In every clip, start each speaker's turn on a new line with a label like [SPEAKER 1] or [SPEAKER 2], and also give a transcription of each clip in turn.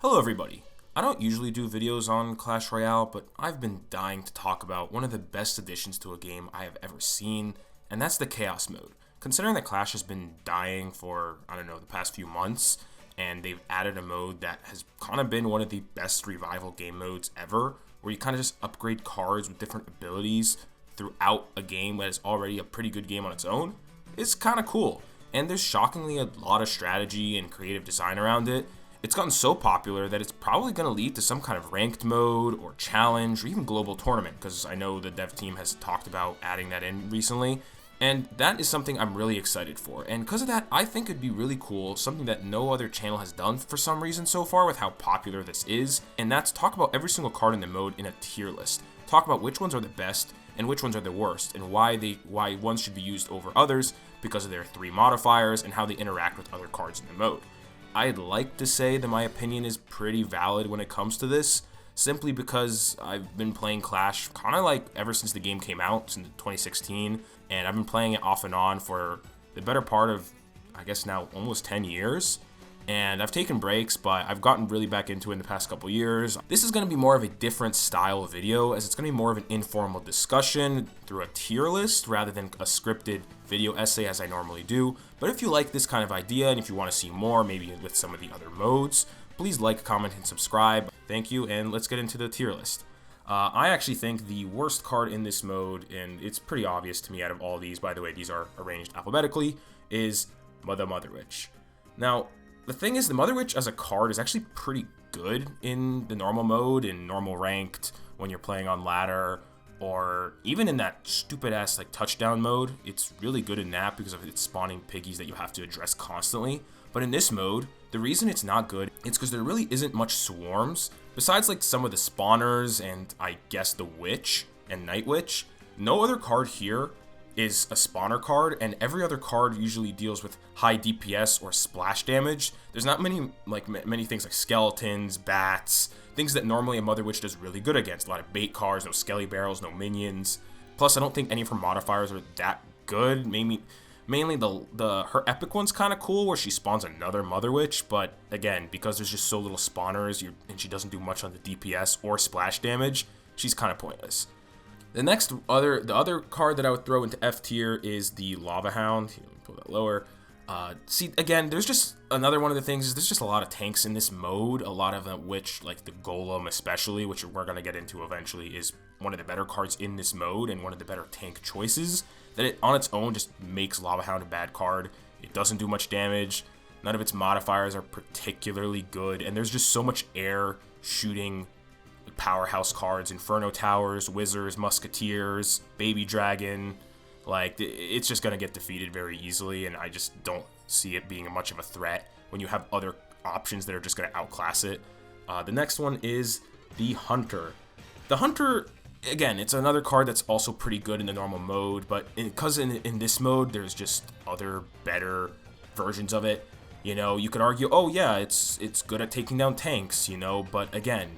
[SPEAKER 1] Hello everybody. I don't usually do videos on Clash Royale, but I've been dying to talk about one of the best additions to a game I have ever seen, and that's the Chaos mode. Considering that Clash has been dying for, I don't know, the past few months, and they've added a mode that has kind of been one of the best revival game modes ever, where you kind of just upgrade cards with different abilities throughout a game that is already a pretty good game on its own, is kind of cool. And there's shockingly a lot of strategy and creative design around it. It's gotten so popular that it's probably going to lead to some kind of ranked mode or challenge or even global tournament, because I know the dev team has talked about adding that in recently, and that is something I'm really excited for. And because of that, I think it'd be really cool, something that no other channel has done for some reason so far with how popular this is, and that's talk about every single card in the mode in a tier list. Talk about which ones are the best and which ones are the worst, and why ones should be used over others because of their 3 modifiers and how they interact with other cards in the mode. I'd like to say that my opinion is pretty valid when it comes to this, simply because I've been playing Clash kind of like ever since the game came out, since 2016, and I've been playing it off and on for the better part of, I guess now, almost 10 years. And I've taken breaks, but I've gotten really back into it in the past couple years. This is going to be more of a different style video, as it's going to be more of an informal discussion through a tier list rather than a scripted video essay as I normally do. But if you like this kind of idea and if you want to see more, maybe with some of the other modes, please like, comment, and subscribe. Thank you, and let's get into the tier list. I actually think the worst card in this mode, and it's pretty obvious to me out of all these, by the way, these are arranged alphabetically, is the Mother Witch. Now, the thing is, the Mother Witch as a card is actually pretty good in the normal mode, in normal ranked, when you're playing on ladder, or even in that stupid ass like touchdown mode. It's really good in that because of its spawning piggies that you have to address constantly. But in this mode, the reason it's not good is because there really isn't much swarms. Besides like some of the spawners and I guess the Witch and Night Witch, no other card here is a spawner card, and every other card usually deals with high DPS or splash damage. There's not many things like skeletons, bats, things that normally a Mother Witch does really good against. A lot of bait cards, no skelly barrels, no minions. Plus, I don't think any of her modifiers are that good. Mainly her epic one's kind of cool, where she spawns another Mother Witch. But again, because there's just so little spawners, and she doesn't do much on the DPS or splash damage, she's kind of pointless. The other card that I would throw into F tier is the Lava Hound. Let me pull that lower. See, again, there's just another one of the things is there's just a lot of tanks in this mode. A lot of them, which, like the Golem especially, which we're going to get into eventually, is one of the better cards in this mode and one of the better tank choices. That it on its own just makes Lava Hound a bad card. It doesn't do much damage. None of its modifiers are particularly good, and there's just so much air shooting powerhouse cards, Inferno Towers, Wizards, Musketeers, Baby Dragon. Like, it's just going to get defeated very easily, and I just don't see it being much of a threat when you have other options that are just going to outclass it. The next one is the Hunter. The Hunter, again, it's another card that's also pretty good in the normal mode, but because in this mode, there's just other better versions of it. You know, you could argue, oh yeah, it's good at taking down tanks, you know, but again,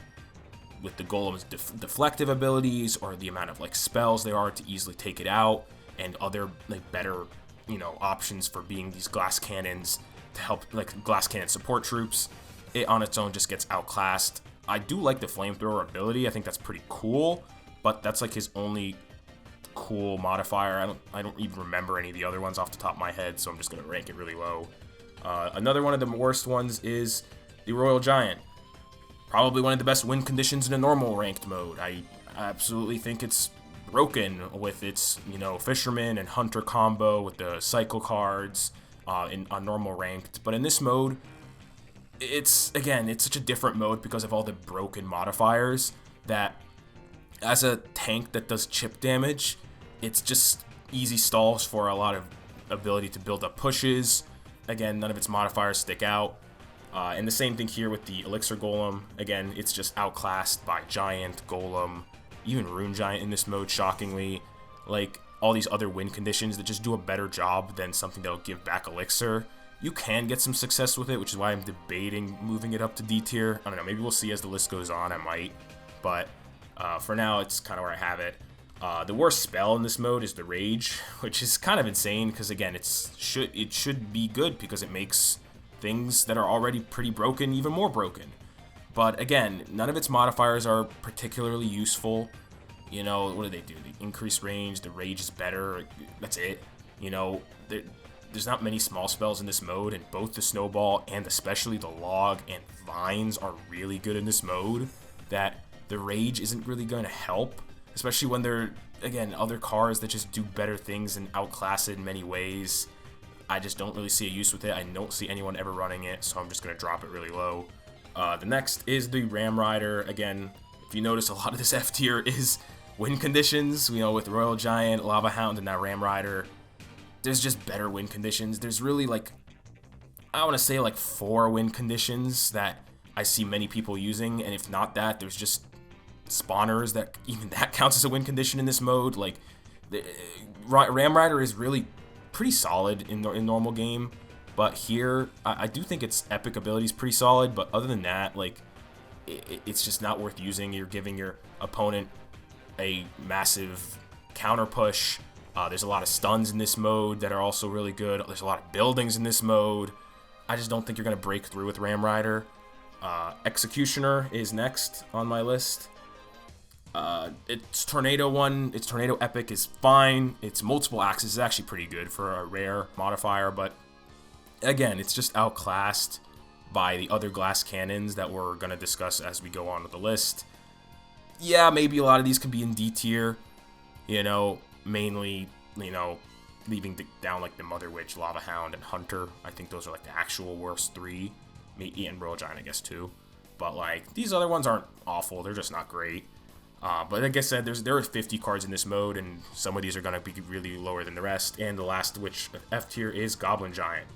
[SPEAKER 1] with the Golem's deflective abilities or the amount of like spells there are to easily take it out, and other like better, you know, options for being these glass cannons to help, like glass cannon support troops, it on its own just gets outclassed. I do like the flamethrower ability. I think that's pretty cool, but that's like his only cool modifier. I don't even remember any of the other ones off the top of my head, so I'm just gonna rank it really low. Another one of the worst ones is the Royal Giant. Probably one of the best win conditions in a normal ranked mode. I absolutely think it's broken with its, you know, Fisherman and Hunter combo with the cycle cards on normal ranked. But in this mode, it's such a different mode because of all the broken modifiers that as a tank that does chip damage, it's just easy stalls for a lot of ability to build up pushes. Again, none of its modifiers stick out. And the same thing here with the Elixir Golem. Again, it's just outclassed by Giant, Golem, even Rune Giant in this mode, shockingly. Like, all these other win conditions that just do a better job than something that'll give back Elixir. You can get some success with it, which is why I'm debating moving it up to D tier. I don't know, maybe we'll see as the list goes on, I might. But for now, it's kind of where I have it. The worst spell in this mode is the Rage, which is kind of insane, because again, it should be good because it makes things that are already pretty broken even more broken. But again, none of its modifiers are particularly useful. You know, what do? The increased range, the rage is better, that's it. You know, there's not many small spells in this mode, and both the snowball and especially the log and vines are really good in this mode, that the rage isn't really going to help, especially when there, again, other cards that just do better things and outclass it in many ways. I just don't really see a use with it. I don't see anyone ever running it, so I'm just going to drop it really low. The next is the Ram Rider. Again, if you notice, a lot of this F tier is win conditions, you know, with Royal Giant, Lava Hound, and now Ram Rider. There's just better win conditions. There's really, like, I want to say like 4 win conditions that I see many people using, and if not that, there's just spawners that even that counts as a win condition in this mode. Like, Ram Rider is really pretty solid in normal game, but here I do think its epic ability is pretty solid, but other than that, like, it's just not worth using. You're giving your opponent a massive counter push. There's a lot of stuns in this mode that are also really good. There's a lot of buildings in this mode. I just don't think you're going to break through with Ram Rider. Executioner is next on my list. Its Tornado Epic is fine. Its multiple axes is actually pretty good for a rare modifier, but again, it's just outclassed by the other glass cannons that we're going to discuss as we go on with the list. Yeah, maybe a lot of these could be in D tier, you know, mainly, you know, leaving down like the Mother Witch, Lava Hound, and Hunter. I think those are like the actual worst 3, maybe, and Royal Giant, I guess, too. But like, these other ones aren't awful, they're just not great. But like I said, there are 50 cards in this mode, and some of these are going to be really lower than the rest. And the last, which F tier, is Goblin Giant.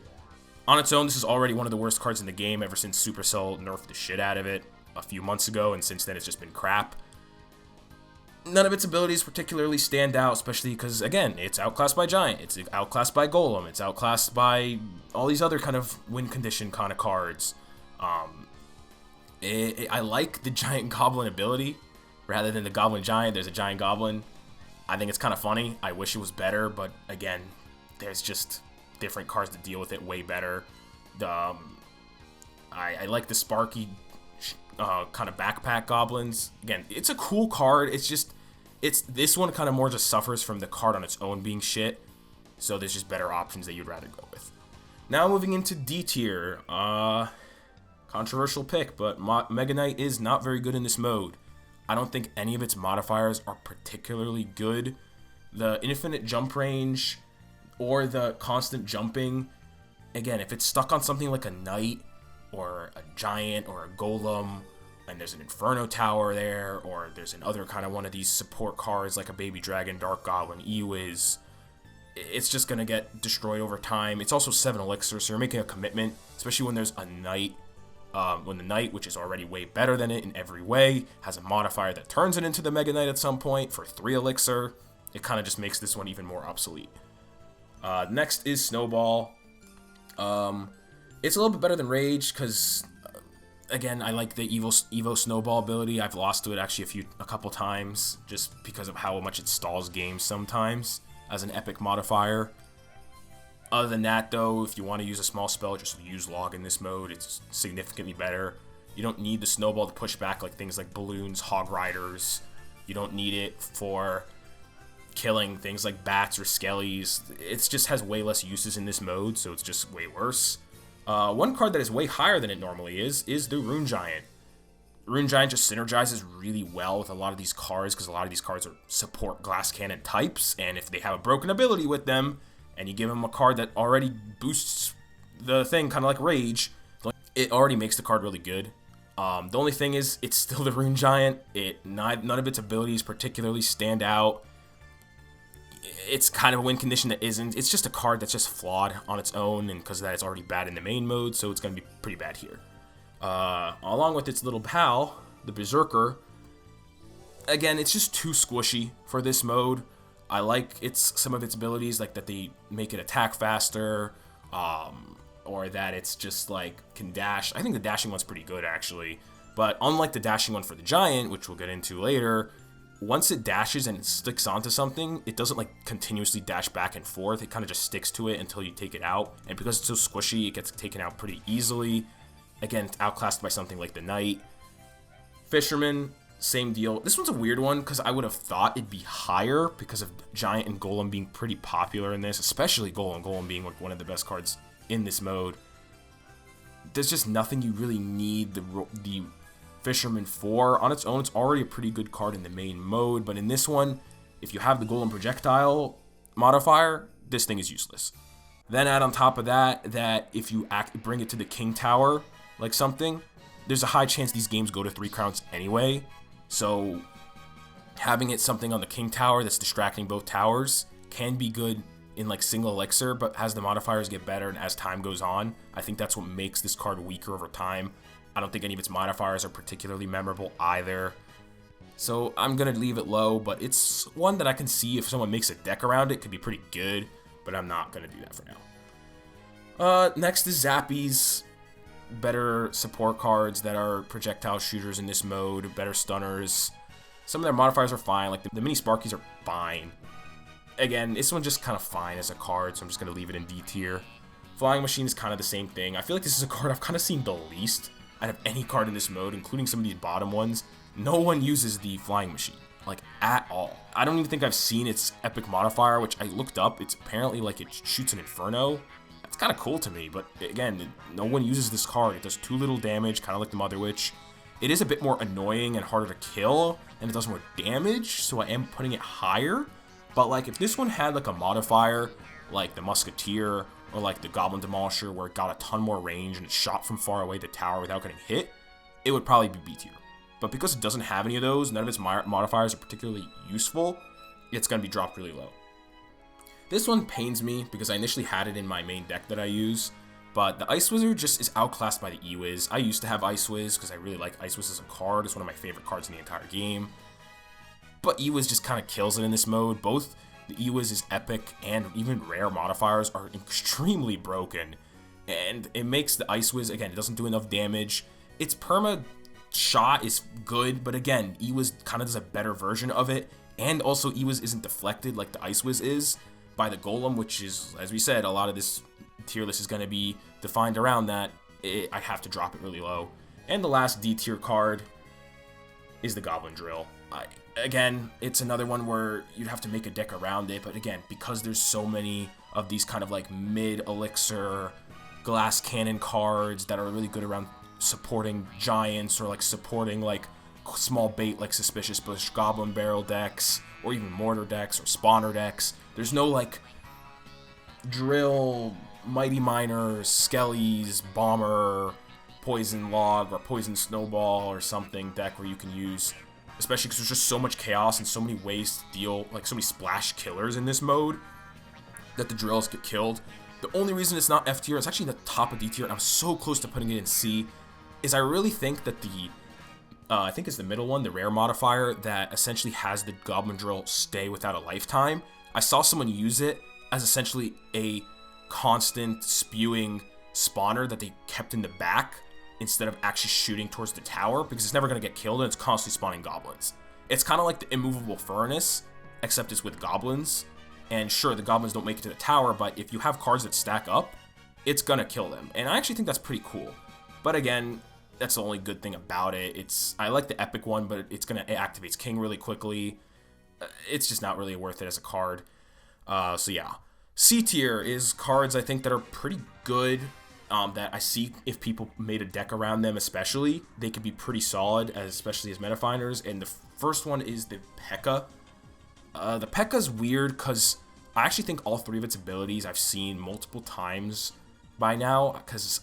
[SPEAKER 1] On its own, this is already one of the worst cards in the game ever since Supercell nerfed the shit out of it a few months ago, and since then it's just been crap. None of its abilities particularly stand out, especially because, again, it's outclassed by Giant, it's outclassed by Golem, it's outclassed by all these other kind of win condition kind of cards. I like the Giant Goblin ability. Rather than the Goblin Giant, there's a Giant Goblin. I think it's kind of funny. I wish it was better, but again, there's just different cards to deal with it way better. I like the Sparky kind of backpack goblins. Again, it's a cool card. It's this one kind of more just suffers from the card on its own being shit. So there's just better options that you'd rather go with. Now moving into D tier. Controversial pick, but Mega Knight is not very good in this mode. I don't think any of its modifiers are particularly good. The infinite jump range or the constant jumping, again, if it's stuck on something like a Knight or a Giant or a Golem, and there's an Inferno Tower there, or there's another kind of one of these support cards like a Baby Dragon, Dark Goblin, Ewiz, it's just going to get destroyed over time. It's also 7 Elixir, so you're making a commitment, especially when there's a Knight. When the Knight, which is already way better than it in every way, has a modifier that turns it into the Mega Knight at some point for 3 Elixir, it kind of just makes this one even more obsolete. Next is Snowball. It's a little bit better than Rage, because, again, I like the Evo Snowball ability. I've lost to it actually a couple times, just because of how much it stalls games sometimes as an epic modifier. Other than that, though, if you want to use a small spell, just use Log in this mode. It's significantly better. You don't need the Snowball to push back like things like Balloons, Hog Riders. You don't need it for killing things like Bats or Skellies. It just has way less uses in this mode, so it's just way worse. One card that is way higher than it normally is the Rune Giant. Rune Giant just synergizes really well with a lot of these cards, because a lot of these cards are support Glass Cannon types, and if they have a broken ability with them, and you give them a card that already boosts the thing, kind of like Rage, it already makes the card really good. The only thing is, it's still the Rune Giant. None of its abilities particularly stand out. It's kind of a win condition that isn't. It's just a card that's just flawed on its own, and because of that, it's already bad in the main mode, so it's going to be pretty bad here. Along with its little pal, the Berserker, again, it's just too squishy for this mode. I like some of its abilities, like that they make it attack faster, or that it's just like can dash. I think the dashing one's pretty good actually, but unlike the dashing one for the Giant, which we'll get into later, once it dashes and it sticks onto something, it doesn't like continuously dash back and forth. It kind of just sticks to it until you take it out, and because it's so squishy, it gets taken out pretty easily. Again, it's outclassed by something like the Knight. Fisherman, same deal. This one's a weird one because I would have thought it'd be higher because of Giant and Golem being pretty popular in this, especially Golem. Golem being like one of the best cards in this mode. There's just nothing you really need the Fisherman for. On its own, it's already a pretty good card in the main mode, but in this one, if you have the Golem projectile modifier, this thing is useless. Then add on top of that if you bring it to the King Tower, like something, there's a high chance these games go to 3 crowns anyway. So having it something on the King Tower that's distracting both towers can be good in like single elixir, but as the modifiers get better and as time goes on, I think that's what makes this card weaker over time. I don't think any of its modifiers are particularly memorable either. So I'm going to leave it low, but it's one that I can see if someone makes a deck around it, could be pretty good, but I'm not going to do that for now. Next is Zappies. Better support cards that are projectile shooters in this mode, better stunners. Some of their modifiers are fine, like the mini Sparkies are fine. Again, this one's just kind of fine as a card, so I'm just going to leave it in D tier. Flying Machine is kind of the same thing. I feel like this is a card I've kind of seen the least out of any card in this mode, including some of these bottom ones. No one uses the Flying Machine, like, at all. I don't even think I've seen its epic modifier, which I looked up. It's apparently like it shoots an Inferno. That's kind of cool to me, but again, no one uses this card. It does too little damage, kind of like the Mother Witch. It is a bit more annoying and harder to kill, and it does more damage, so I am putting it higher. But, like, if this one had, like, a modifier, like the Musketeer, or like the Goblin Demolisher, where it got a ton more range and it shot from far away the tower without getting hit, it would probably be B tier. But because it doesn't have any of those, none of its modifiers are particularly useful, it's going to be dropped really low. This one pains me because I initially had it in my main deck that I use, but the Ice Wizard just is outclassed by the E-Wiz. I used to have Ice Wiz because I really like Ice Wiz as a card. It's one of my favorite cards in the entire game. But E-Wiz just kind of kills it in this mode. Both the E-Wiz's epic and even rare modifiers are extremely broken. And it makes the Ice Wiz, again, it doesn't do enough damage. Its perma shot is good, but again, E-Wiz kind of does a better version of it. And also E-Wiz isn't deflected like the Ice Wiz is by the Golem, which is, as we said, a lot of this tier list is going to be defined around that. I have to drop it really low. And the last D tier card is the Goblin Drill. Again, it's another one where you'd have to make a deck around it, but again, because there's so many of these kind of like mid-elixir glass cannon cards that are really good around supporting giants or like supporting like small bait like Suspicious Bush Goblin Barrel decks or even Mortar decks or Spawner decks, there's no like Drill, Mighty Miner, Skellies, Bomber, Poison Log, or Poison Snowball or something deck where you can use, especially because there's just so much chaos and so many ways to deal, like so many splash killers in this mode, that the drills get killed. The only reason it's not F tier, it's actually the top of D tier, and I'm so close to putting it in C, is I really think that the, I think it's the middle one, the rare modifier, that essentially has the Goblin Drill stay without a lifetime. I saw someone use it as essentially a constant spewing spawner that they kept in the back, instead of actually shooting towards the tower, because it's never going to get killed and it's constantly spawning goblins. It's kind of like the immovable furnace, except it's with goblins. And sure, the goblins don't make it to the tower, but if you have cards that stack up, it's going to kill them. And I actually think that's pretty cool. But again, that's the only good thing about it. I like the epic one, but it's going to activate King really quickly. It's just not really worth it as a card. So yeah. C tier is cards I think that are pretty good. That I see if people made a deck around them especially, they could be pretty solid, especially as meta finders. And the first one is the P.E.K.K.A. The P.E.K.K.A.'s weird because I actually think all 3 of its abilities I've seen multiple times by now, because,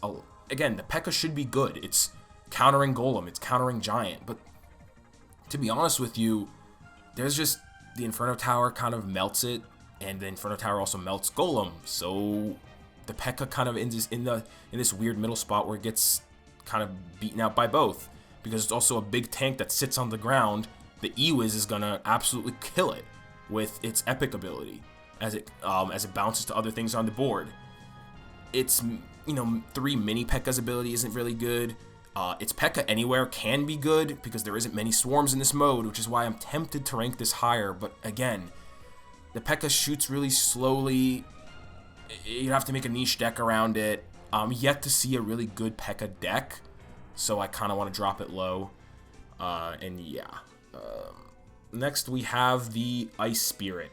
[SPEAKER 1] again, the P.E.K.K.A. should be good. It's countering Golem, it's countering Giant, but to be honest with you, there's just the Inferno Tower kind of melts it, and the Inferno Tower also melts Golem, so the P.E.K.K.A. kind of in this weird middle spot where it gets kind of beaten out by both, because it's also a big tank that sits on the ground. The E-Wiz is gonna absolutely kill it with its epic ability as it bounces to other things on the board. Its 3 mini P.E.K.K.A.'s ability isn't really good. Its P.E.K.K.A. anywhere can be good because there isn't many swarms in this mode, which is why I'm tempted to rank this higher. But again, the P.E.K.K.A. shoots really slowly. You have to make a niche deck around it. Yet to see a really good P.E.K.K.A. deck, so I kind of want to drop it low. And yeah. Next, we have the Ice Spirit.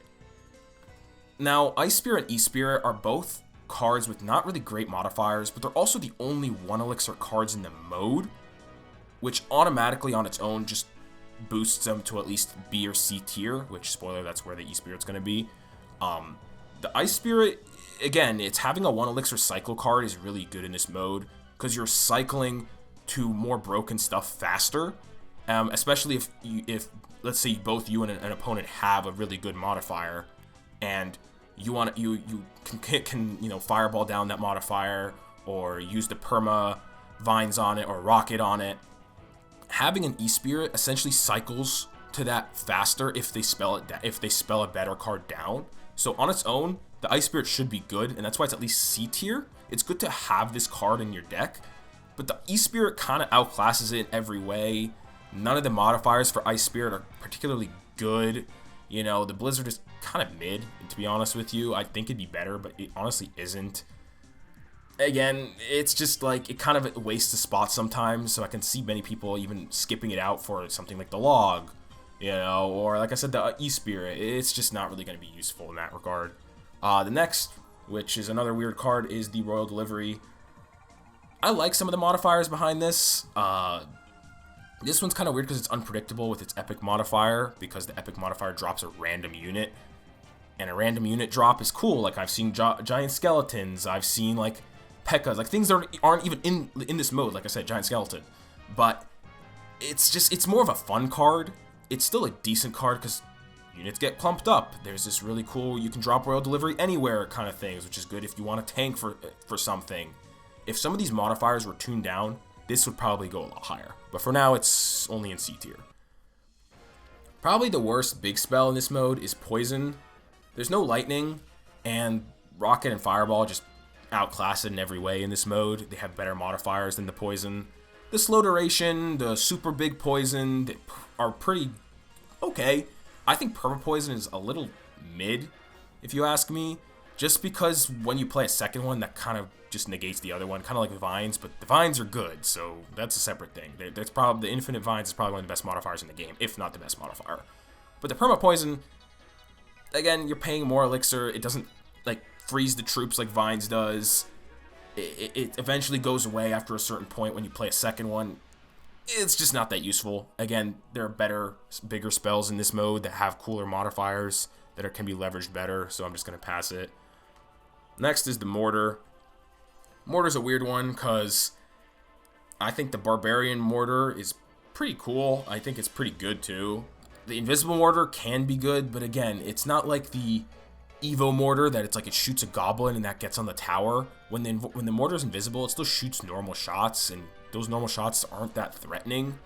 [SPEAKER 1] Now, Ice Spirit and E-Spirit are both cards with not really great modifiers, but they're also the only 1 elixir cards in the mode, which automatically on its own just boosts them to at least B or C tier, which, spoiler, that's where the E-Spirit's going to be. The Ice Spirit, again, it's having a 1 elixir cycle card is really good in this mode, because you're cycling to more broken stuff faster, especially if let's say both you and an opponent have a really good modifier, and you can fireball down that modifier or use the perma vines on it or rocket on it. Having an E-Spirit essentially cycles to that faster if they spell a better card down. So on its own, the Ice Spirit should be good, and that's why it's at least C tier. It's good to have this card in your deck, but the E-Spirit kind of outclasses it in every way. None of the modifiers for Ice Spirit are particularly good. The Blizzard is kind of mid, to be honest with you. I think it'd be better, but it honestly isn't. Again, it's just like, it kind of wastes a spot sometimes, so I can see many people even skipping it out for something like the Log, or like I said, the E-Spirit. It's just not really going to be useful in that regard. The next, which is another weird card, is the Royal Delivery. I like some of the modifiers behind this. This one's kind of weird because it's unpredictable with its Epic modifier, because the Epic modifier drops a random unit. And a random unit drop is cool. Like, I've seen giant skeletons, I've seen like P.E.K.K.A.s, like things that aren't even in this mode, like I said, giant skeleton. But it's more of a fun card. It's still a decent card because units get clumped up. There's this really cool, you can drop Royal Delivery anywhere kind of things, which is good if you want to tank for something. If some of these modifiers were tuned down, this would probably go a lot higher. But for now, it's only in C tier. Probably the worst big spell in this mode is Poison. There's no lightning, and Rocket and Fireball just outclass it in every way in this mode. They have better modifiers than the Poison. The slow duration, the super big Poison, they are pretty okay. I think Perma Poison is a little mid, if you ask me. Just because when you play a second one, that kind of just negates the other one, kind of like the Vines, but the Vines are good, so that's a separate thing. That's probably, the Infinite Vines is probably one of the best modifiers in the game, if not the best modifier. But the Perma Poison, again, you're paying more elixir. It doesn't like freeze the troops like Vines does. It eventually goes away after a certain point when you play a second one. It's just not that useful. Again, there are better, bigger spells in this mode that have cooler modifiers that can be leveraged better, so I'm just going to pass it. Next is the Mortar. Mortar's a weird one because I think the Barbarian Mortar is pretty cool. I think it's pretty good too. The Invisible Mortar can be good, but again, it's not like the Evo Mortar that it's like it shoots a goblin and that gets on the tower. When the Mortar's invisible, it still shoots normal shots, and those normal shots aren't that threatening.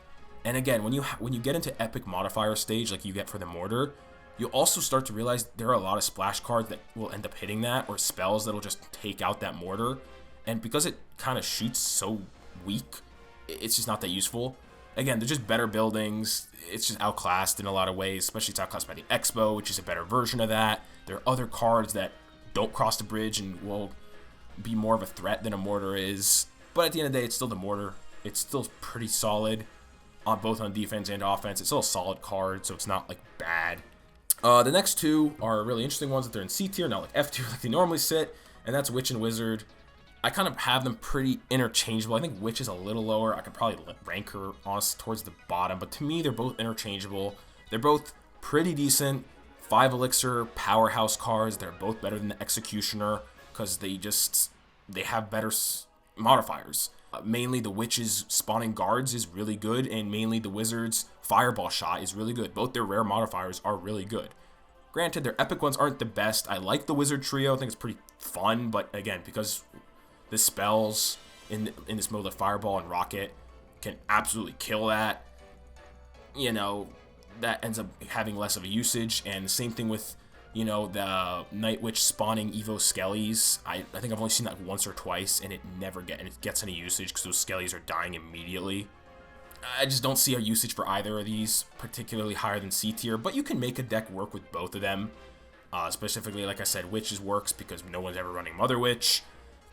[SPEAKER 1] And again, when you get into epic modifier stage like you get for the Mortar, you'll also start to realize there are a lot of splash cards that will end up hitting that, or spells that'll just take out that Mortar. And because it kind of shoots so weak, it's just not that useful. Again, they're just better buildings. It's just outclassed in a lot of ways, especially it's outclassed by the Expo, which is a better version of that. There are other cards that don't cross the bridge and will be more of a threat than a Mortar is. But at the end of the day, it's still the Mortar. It's still pretty solid, both on defense and offense. It's still a solid card, so it's not like bad. The next two are really interesting ones that they're in C tier, not like F tier like they normally sit, and that's Witch and Wizard. I kind of have them pretty interchangeable. I think Witch is a little lower. I could probably rank her towards the bottom, but to me, they're both interchangeable. They're both pretty decent 5 elixir powerhouse cards. They're both better than the Executioner because they have better modifiers. Mainly the Witch's spawning guards is really good, and mainly the Wizard's fireball shot is really good. Both their rare modifiers are really good. Granted, their epic ones aren't the best. I like the Wizard trio. I think it's pretty fun, but again, because the spells in this mode, like Fireball and Rocket, can absolutely kill that. That ends up having less of a usage. And the same thing with, the Night Witch spawning Evo Skellies. I think I've only seen that once or twice, and it gets any usage because those Skellies are dying immediately. I just don't see a usage for either of these, particularly higher than C tier. But you can make a deck work with both of them. Specifically, like I said, Witches works because no one's ever running Mother Witch.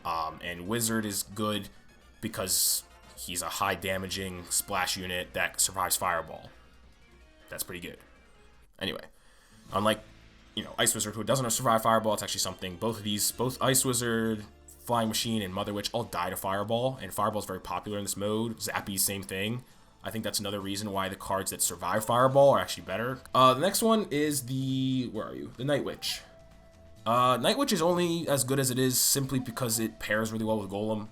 [SPEAKER 1] And Wizard is good because he's a high damaging splash unit that survives Fireball. That's pretty good. Anyway, unlike, Ice Wizard, who doesn't survive Fireball, it's actually something. Both Ice Wizard, Flying Machine, and Mother Witch all die to Fireball, and Fireball is very popular in this mode. Zappy, same thing. I think that's another reason why the cards that survive Fireball are actually better. The next one is the Night Witch. Night Witch is only as good as it is simply because it pairs really well with Golem.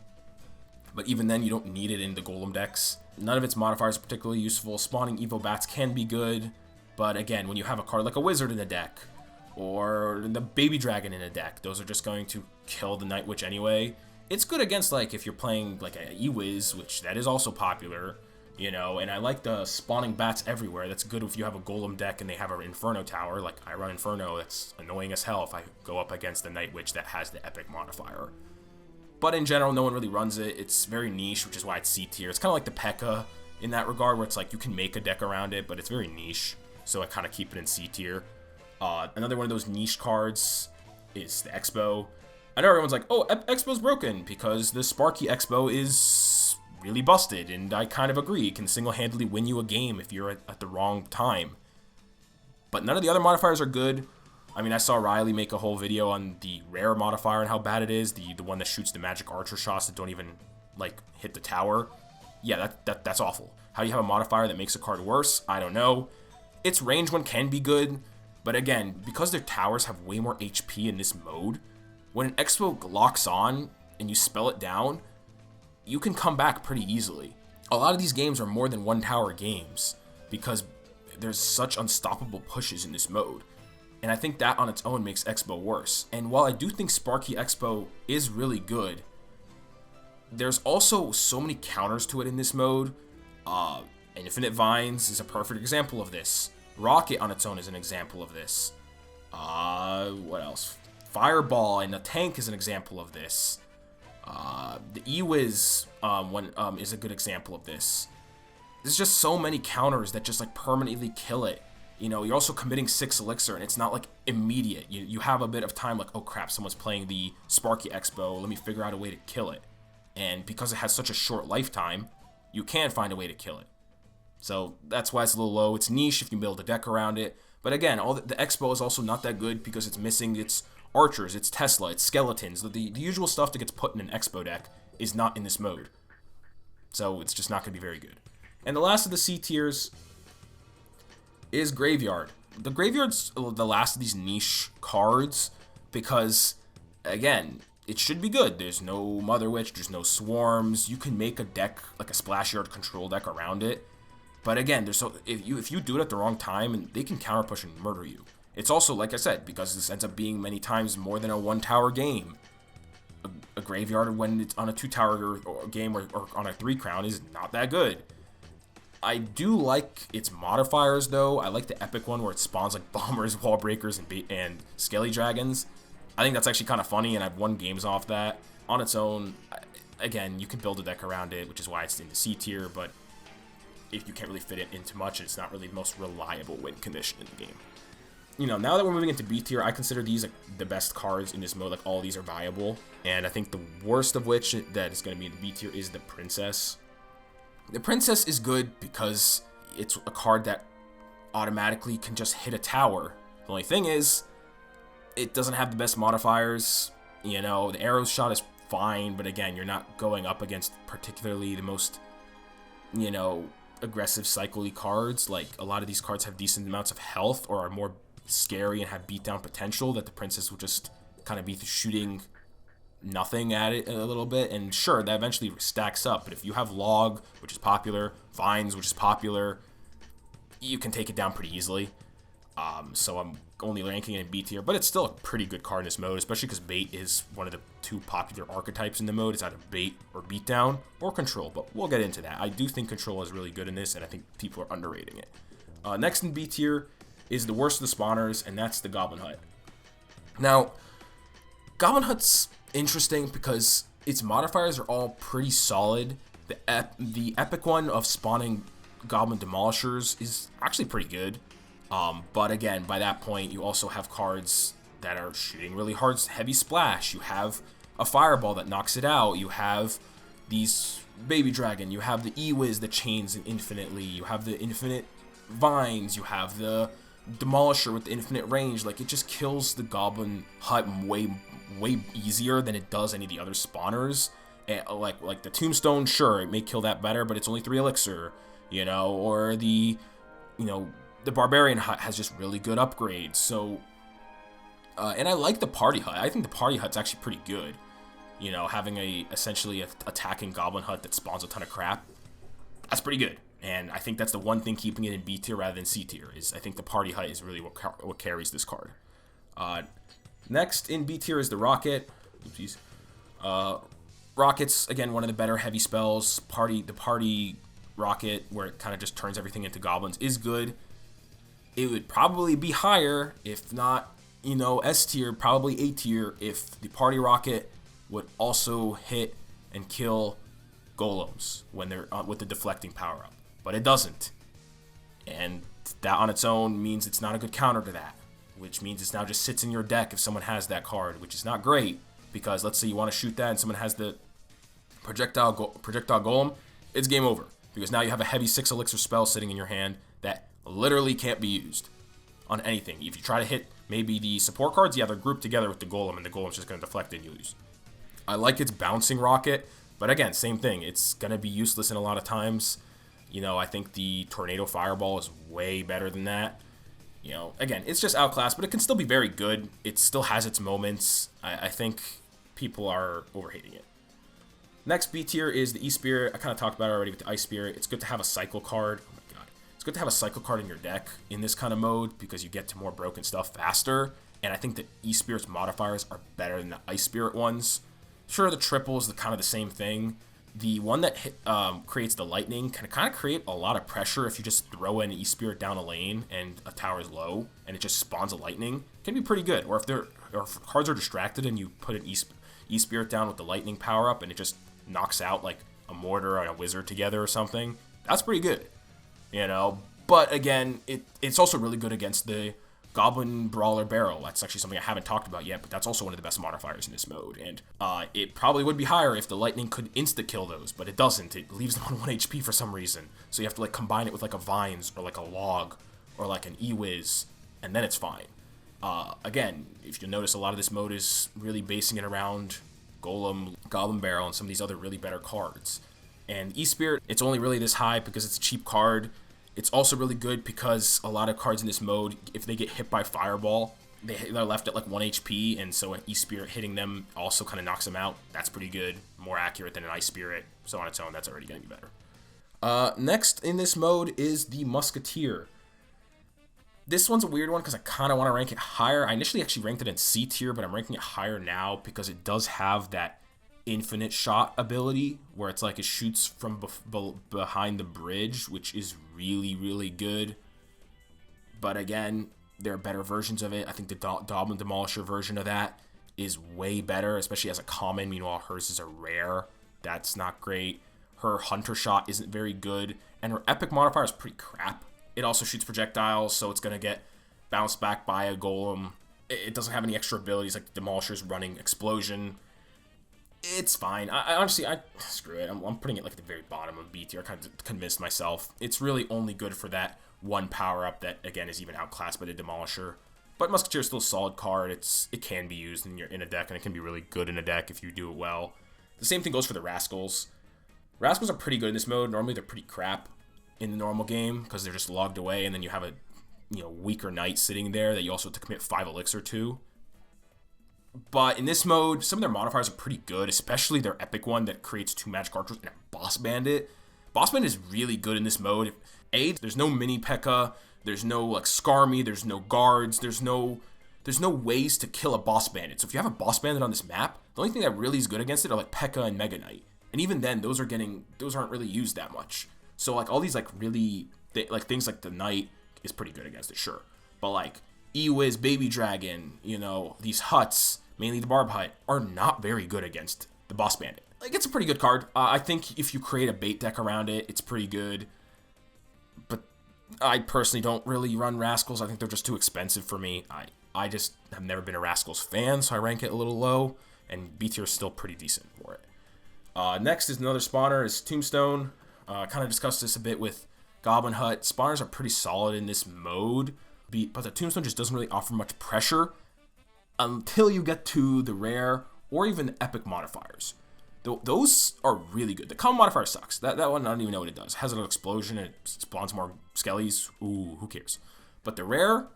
[SPEAKER 1] But even then, you don't need it in the Golem decks. None of its modifiers are particularly useful. Spawning Evo Bats can be good, but again, when you have a card like a Wizard in a deck, or the Baby Dragon in a deck, those are just going to kill the Night Witch anyway. It's good against, like, if you're playing, like, a E-Wiz, which that is also popular, and I like the spawning bats everywhere. That's good if you have a Golem deck and they have an Inferno Tower. Like, I run Inferno, that's annoying as hell if I go up against the Night Witch that has the Epic modifier. But in general, no one really runs it. It's very niche, which is why it's C tier. It's kind of like the P.E.K.K.A. in that regard, where it's like you can make a deck around it, but it's very niche. So I kind of keep it in C tier. Another one of those niche cards is the Expo. I know everyone's like, oh, Expo's broken because the Sparky Expo is really busted, and I kind of agree. It can single-handedly win you a game if you're at the wrong time. But none of the other modifiers are good. I mean, I saw Riley make a whole video on the rare modifier and how bad it is. The one that shoots the magic archer shots that don't even, like, hit the tower. Yeah, that's awful. How do you have a modifier that makes a card worse? I don't know. Its range one can be good, but again, because their towers have way more HP in this mode, when an Expo locks on and you spell it down, you can come back pretty easily. A lot of these games are more than one tower games because there's such unstoppable pushes in this mode. And I think that on its own makes Expo worse. And while I do think Sparky Expo is really good, there's also so many counters to it in this mode. Infinite Vines is a perfect example of this. Rocket on its own is an example of this. What else? Fireball and the tank is an example of this. The E-Wiz is a good example of this. There's just so many counters that just like permanently kill it. You're also committing 6 elixir, and it's not like immediate. You have a bit of time, like, oh crap, someone's playing the Sparky Expo, let me figure out a way to kill it. And because it has such a short lifetime, you can find a way to kill it. So that's why it's a little low. It's niche if you build a deck around it. But again, the Expo is also not that good because it's missing its archers, its Tesla, its skeletons. The usual stuff that gets put in an Expo deck is not in this mode. So it's just not going to be very good. And the last of the C tiers is Graveyard. The Graveyard's the last of these niche cards because, again, it should be good. There's no Mother Witch, there's no Swarms. You can make a deck, like a Splash Yard control deck around it. But again, if you do it at the wrong time, and they can counter push and murder you. It's also, like I said, because this ends up being many times more than a 1-tower game. A Graveyard, when it's on a 2-tower game or on a 3-crown, is not that good. I do like its modifiers, though. I like the epic one where it spawns like bombers, wall breakers, and skelly dragons. I think that's actually kind of funny, and I've won games off that. On its own, again, you can build a deck around it, which is why it's in the C tier, but if you can't really fit it into much, it's not really the most reliable win condition in the game. Now that we're moving into B tier, I consider these like the best cards in this mode. Like, all these are viable, and I think the worst of which that is going to be in the B tier is the Princess. The Princess is good because it's a card that automatically can just hit a tower. The only thing is, it doesn't have the best modifiers. The arrow shot is fine, but again, you're not going up against particularly the most, aggressive cycle-y cards. Like, a lot of these cards have decent amounts of health or are more scary and have beatdown potential that the Princess will just kind of be shooting nothing at it a little bit, and sure, that eventually stacks up, but if you have Log, which is popular, Vines, which is popular, you can take it down pretty easily. So I'm only ranking it in B tier, but it's still a pretty good card in this mode, especially because Bait is one of the 2 popular archetypes in the mode. It's either Bait or Beatdown or Control, but we'll get into that. I do think Control is really good in this, and I think people are underrating it. Next in B tier is the worst of the spawners, and that's the Goblin Hut. Now, Goblin Hut's interesting because its modifiers are all pretty solid. The epic one of spawning Goblin Demolishers is actually pretty good. But again, by that point, you also have cards that are shooting really hard, heavy splash. You have a Fireball that knocks it out. You have these Baby Dragon, you have the E-Wiz that chains infinitely, you have the infinite vines, you have the Demolisher with the infinite range. Like, it just kills the Goblin Hut way easier than it does any of the other spawners. And like the Tombstone, sure, it may kill that better, but it's only 3 elixir, you know, or the, you know, the Barbarian Hut has just really good upgrades. So, and I like the Party Hut. I think the Party Hut's actually pretty good. You know, having essentially a attacking Goblin Hut that spawns a ton of crap, that's pretty good. And I think that's the one thing keeping it in B tier rather than C tier, is I think the Party Hut is really what carries this card. Next in B tier is the Rocket. Oopsies. Rocket's, again, one of the better heavy spells. The Party Rocket, where it kind of just turns everything into goblins, is good. It would probably be higher, if not, you know, S tier, probably A tier, if the Party Rocket would also hit and kill golems when they're with the deflecting power up. But it doesn't. And that on its own means it's not a good counter to that, which means it's now just sits in your deck if someone has that card, which is not great, because let's say you want to shoot that and someone has the projectile golem, it's game over, because now you have a heavy 6 elixir spell sitting in your hand that literally can't be used on anything. If you try to hit maybe the support cards, yeah, they're grouped together with the golem, and the golem's just going to deflect and you lose. I like its bouncing rocket, but again, same thing. It's going to be useless in a lot of times. You know, I think the Tornado Fireball is way better than that. You know, again, it's just outclassed, but it can still be very good. It still has its moments. I think people are overhating it. Next B tier is the E-Spirit. I kind of talked about it already with the Ice Spirit. It's good to have a cycle card. Oh my god. It's good to have a cycle card in your deck in this kind of mode, because you get to more broken stuff faster. And I think the E-Spirit's modifiers are better than the Ice Spirit ones. Sure, the triple is kind of the same thing. The one that creates the lightning can kind of create a lot of pressure if you just throw an E-Spirit down a lane and a tower is low and it just spawns a lightning. It can be pretty good. Or if cards are distracted and you put an E-Spirit down with the lightning power up and it just knocks out like a mortar and a wizard together or something, that's pretty good. You know, but again, it's also really good against the Goblin Brawler Barrel. That's actually something I haven't talked about yet, but that's also one of the best modifiers in this mode. And it probably would be higher if the lightning could insta-kill those, but it doesn't. It leaves them on 1 HP for some reason. So you have to like combine it with like a Vines or like a Log or like an E-Wiz, and then it's fine. Again, if you notice, a lot of this mode is really basing it around Golem, Goblin Barrel, and some of these other really better cards. And E-Spirit, it's only really this high because it's a cheap card. It's also really good because a lot of cards in this mode, if they get hit by Fireball, they're left at like 1 HP, and so an E-Spirit hitting them also kind of knocks them out. That's pretty good. More accurate than an Ice Spirit. So on its own, that's already going to be better. Next in this mode is the Musketeer. This one's a weird one because I kind of want to rank it higher. I initially actually ranked it in C tier, but I'm ranking it higher now because it does have that infinite shot ability where it's like it shoots from behind the bridge, which is really good. But again, there are better versions of it. I think the Goblin Demolisher version of that is way better, especially as a common. Meanwhile, hers is a rare. That's not great. Her Hunter Shot isn't very good, and her Epic modifier is pretty crap. It also shoots projectiles, so it's going to get bounced back by a golem. It doesn't have any extra abilities like the Demolisher's running Explosion. It's fine. I honestly, screw it. I'm putting it like at the very bottom of B tier. I kind of convinced myself. It's really only good for that one power-up that, again, is even outclassed by the Demolisher. But Musketeer is still a solid card. It can be used in a deck, and it can be really good in a deck if you do it well. The same thing goes for the Rascals. Rascals are pretty good in this mode. Normally, they're pretty crap in the normal game because they're just logged away, and then you have a weaker knight sitting there that you also have to commit 5 elixir to. But in this mode, some of their modifiers are pretty good, especially their epic one that creates 2 magic archers and a Boss Bandit. Boss Bandit is really good in this mode. There's no mini P.E.K.K.A, there's no like Skarmy, there's no guards, there's no ways to kill a Boss Bandit. So if you have a Boss Bandit on this map, the only thing that really is good against it are like P.E.K.K.A and Mega Knight. And even then, those aren't really used that much. So like all these like really things like the Knight is pretty good against it, sure. But like E-Wiz, Baby Dragon, these huts, mainly the Barb Hut, are not very good against the Boss Bandit. Like, it's a pretty good card. I think if you create a bait deck around it, it's pretty good. But I personally don't really run Rascals. I think they're just too expensive for me. I just have never been a Rascals fan, so I rank it a little low. And B tier is still pretty decent for it. Next is another spawner, is Tombstone. Kind of discussed this a bit with Goblin Hut. Spawners are pretty solid in this mode, but the Tombstone just doesn't really offer much pressure until you get to the rare or even the epic modifiers. Those are really good. The common modifier sucks. That one, I don't even know what it does. It has an explosion and it spawns more skellies. Ooh, who cares? But the rare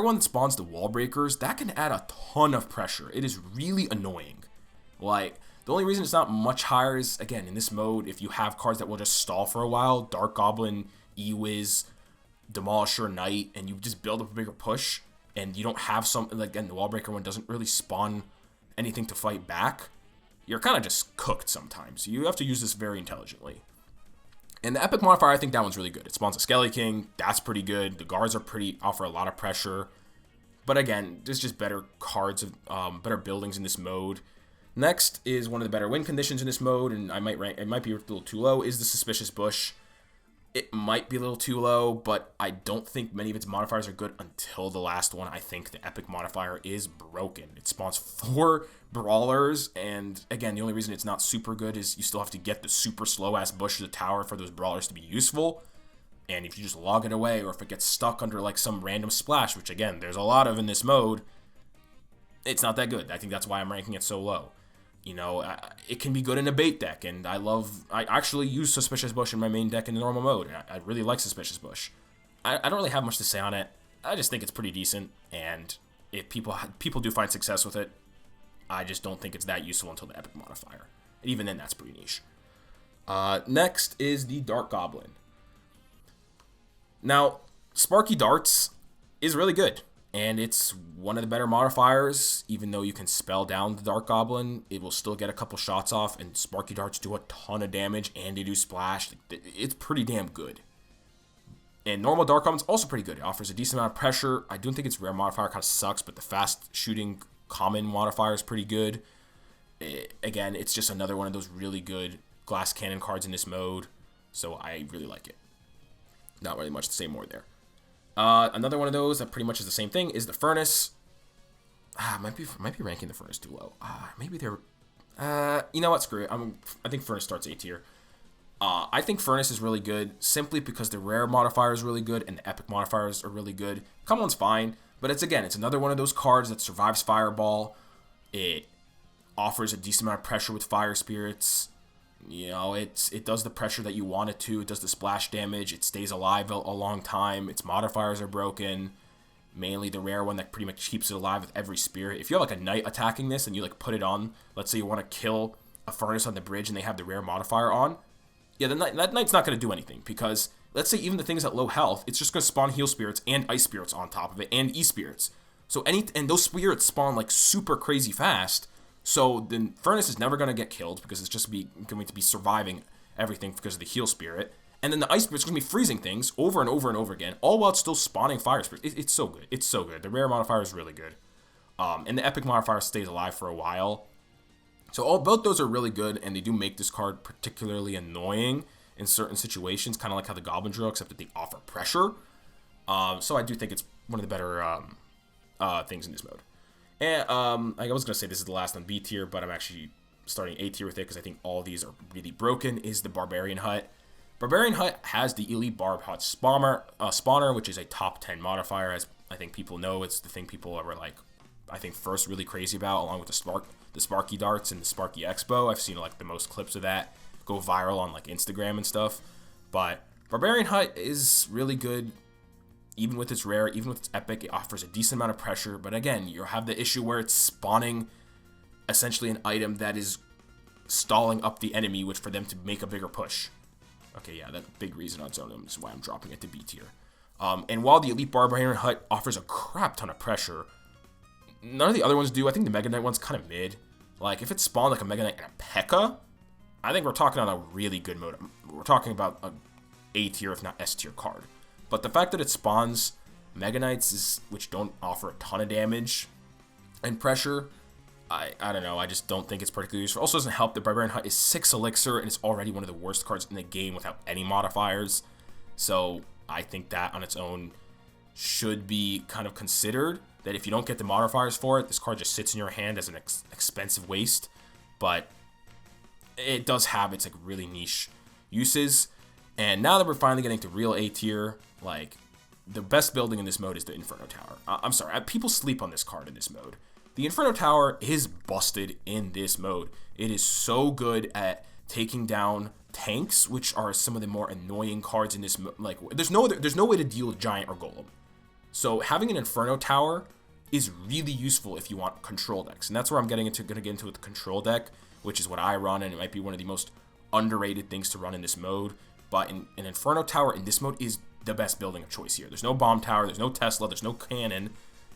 [SPEAKER 1] one that spawns the wall breakers, that can add a ton of pressure. It is really annoying. Like, the only reason it's not much higher is, again, in this mode, if you have cards that will just stall for a while, Dark Goblin, E-Wiz, Demolisher, Knight, and you just build up a bigger push, and you don't have something, like, again, the wall breaker one doesn't really spawn anything to fight back, you're kind of just cooked sometimes. You have to use this very intelligently. And the epic modifier, I think that one's really good. It spawns a Skelly King. That's pretty good. The guards offer a lot of pressure. But again, there's just better cards, better buildings in this mode. Next is one of the better win conditions in this mode, and it might be a little too low, is the Suspicious Bush. It might be a little too low, but I don't think many of its modifiers are good until the last one. I think the epic modifier is broken. It spawns 4 brawlers, and again, the only reason it's not super good is you still have to get the super slow-ass bush to the tower for those brawlers to be useful. And if you just log it away, or if it gets stuck under like some random splash, which again, there's a lot of in this mode, it's not that good. I think that's why I'm ranking it so low. You know, it can be good in a bait deck, and I actually use Suspicious Bush in my main deck in the normal mode, and I really like Suspicious Bush. I don't really have much to say on it. I just think it's pretty decent, and if people do find success with it, I just don't think it's that useful until the epic modifier. And even then, that's pretty niche. Next is the Dark Goblin. Now, Sparky Darts is really good. And it's one of the better modifiers. Even though you can spell down the Dark Goblin, it will still get a couple shots off, and Sparky Darts do a ton of damage, and they do splash. It's pretty damn good. And normal Dark Goblin's also pretty good. It offers a decent amount of pressure. I don't think its rare modifier kind of sucks, but the fast shooting common modifier is pretty good. Again, it's just another one of those really good glass cannon cards in this mode, so I really like it. Not really much to say more there. Another one of those that pretty much is the same thing is the Furnace. Might be ranking the Furnace too low. Maybe they're. You know what? Screw it. I think Furnace starts A tier. I think Furnace is really good simply because the rare modifier is really good and the epic modifiers are really good. Common's fine, but it's another one of those cards that survives Fireball. It offers a decent amount of pressure with Fire Spirits. You know, it does the pressure that you want it to. It does the splash damage. It stays alive a long time. Its modifiers are broken. Mainly the rare one that pretty much keeps it alive with every spirit. If you have like a knight attacking this and you like put it on, let's say you want to kill a Furnace on the bridge and they have the rare modifier on, yeah, that knight's not going to do anything because let's say even the things at low health, it's just going to spawn heal spirits and ice spirits on top of it and e-spirits. So and those spirits spawn like super crazy fast. So the Furnace is never going to get killed because it's just going to be surviving everything because of the heal spirit. And then the ice spirit's going to be freezing things over and over and over again, all while it's still spawning fire spirits. It's so good. It's so good. The rare modifier is really good. And the epic modifier stays alive for a while. So both those are really good, and they do make this card particularly annoying in certain situations, kind of like how the Goblin Drill, except that they offer pressure. So I do think it's one of the better things in this mode. And I was going to say this is the last on B tier, but I'm actually starting A tier with it because I think all these are really broken, is the Barbarian Hut. Barbarian Hut has the Elite Barb Hut spawner, which is a top 10 modifier, as I think people know. It's the thing people are like, I think, first really crazy about, along with the Sparky Darts and the Sparky Expo. I've seen like the most clips of that go viral on like Instagram and stuff. But Barbarian Hut is really good. Even with its rare, even with its epic, it offers a decent amount of pressure. But again, you have the issue where it's spawning essentially an item that is stalling up the enemy, which for them to make a bigger push. Okay, yeah, that's a big reason on its own. This is why I'm dropping it to B tier. And while the Elite Barbarian Hut offers a crap ton of pressure, none of the other ones do. I think the Mega Knight one's kind of mid. Like, if it spawned like a Mega Knight and a P.E.K.K.A., I think we're talking on a really good mode. We're talking about a A tier, if not S tier card. But the fact that it spawns Mega Knights, which don't offer a ton of damage and pressure, I don't know. I just don't think it's particularly useful. Also doesn't help that Barbarian Hut is 6 Elixir, and it's already one of the worst cards in the game without any modifiers. So I think that on its own should be kind of considered. That if you don't get the modifiers for it, this card just sits in your hand as an expensive waste. But it does have its like really niche uses. And now that we're finally getting to real A tier, like the best building in this mode is the Inferno Tower. I'm sorry, people sleep on this card in this mode. The Inferno Tower is busted in this mode. It is so good at taking down tanks, which are some of the more annoying cards in this mode. Like there's no way to deal with Giant or Golem. So having an Inferno Tower is really useful if you want control decks. And that's where I'm gonna get into with the control deck, which is what I run, and it might be one of the most underrated things to run in this mode. But an Inferno Tower in this mode is the best building of choice here. There's no bomb tower, there's no Tesla, there's no cannon,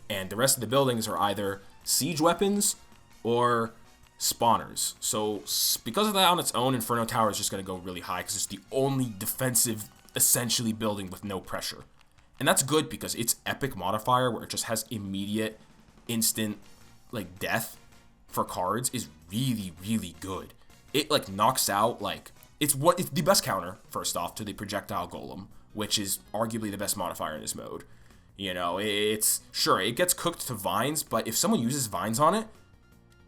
[SPEAKER 1] and the rest of the buildings are either siege weapons or spawners. So because of that on its own, Inferno Tower is just going to go really high because it's the only defensive, essentially, building with no pressure. And that's good because its epic modifier, where it just has immediate, instant, like, death for cards, is really, really good. It, like, knocks out, like, it's the best counter, first off, to the projectile golem, which is arguably the best modifier in this mode. You know, it's, sure, it gets cooked to vines, but if someone uses vines on it,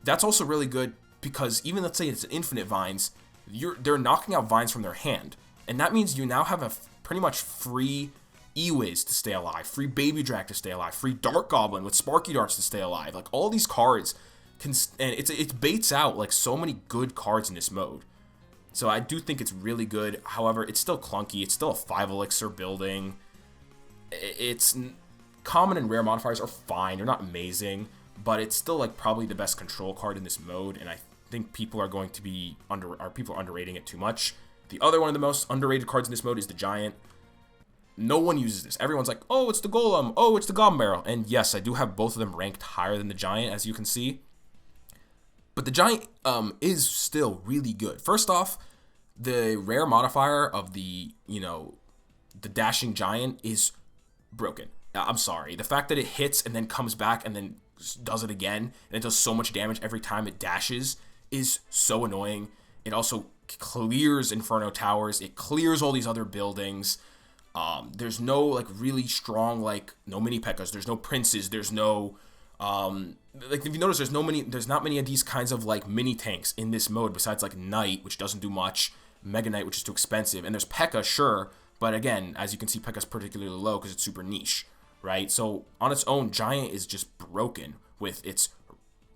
[SPEAKER 1] that's also really good because even, let's say it's infinite vines, they're knocking out vines from their hand. And that means you now have a pretty much free E-Wiz to stay alive, free Baby Drac to stay alive, free Dark Goblin with Sparky Darts to stay alive. Like, all these cards can, and it baits out, like, so many good cards in this mode. So I do think it's really good. However, it's still clunky. It's still a 5 elixir building. It's common and rare modifiers are fine. They're not amazing, but it's still like probably the best control card in this mode. And I think people are going to be people are underrating it too much. The other one of the most underrated cards in this mode is the Giant. No one uses this. Everyone's like, oh, it's the Golem. Oh, it's the Goblin Barrel. And yes, I do have both of them ranked higher than the Giant, as you can see. But the Giant is still really good. First off, the rare modifier of the Dashing Giant is broken. I'm sorry. The fact that it hits and then comes back and then does it again, and it does so much damage every time it dashes, is so annoying. It also clears Inferno Towers. It clears all these other buildings. There's no like really strong, like, no mini P.E.K.K.A.s. There's no princes. There's no like, if you notice, there's not many of these kinds of like mini tanks in this mode besides like Knight, which doesn't do much, Mega Knight, which is too expensive, and there's P.E.K.K.A, sure, but again, as you can see, P.E.K.K.A is particularly low because it's super niche, right? So on its own, Giant is just broken with its,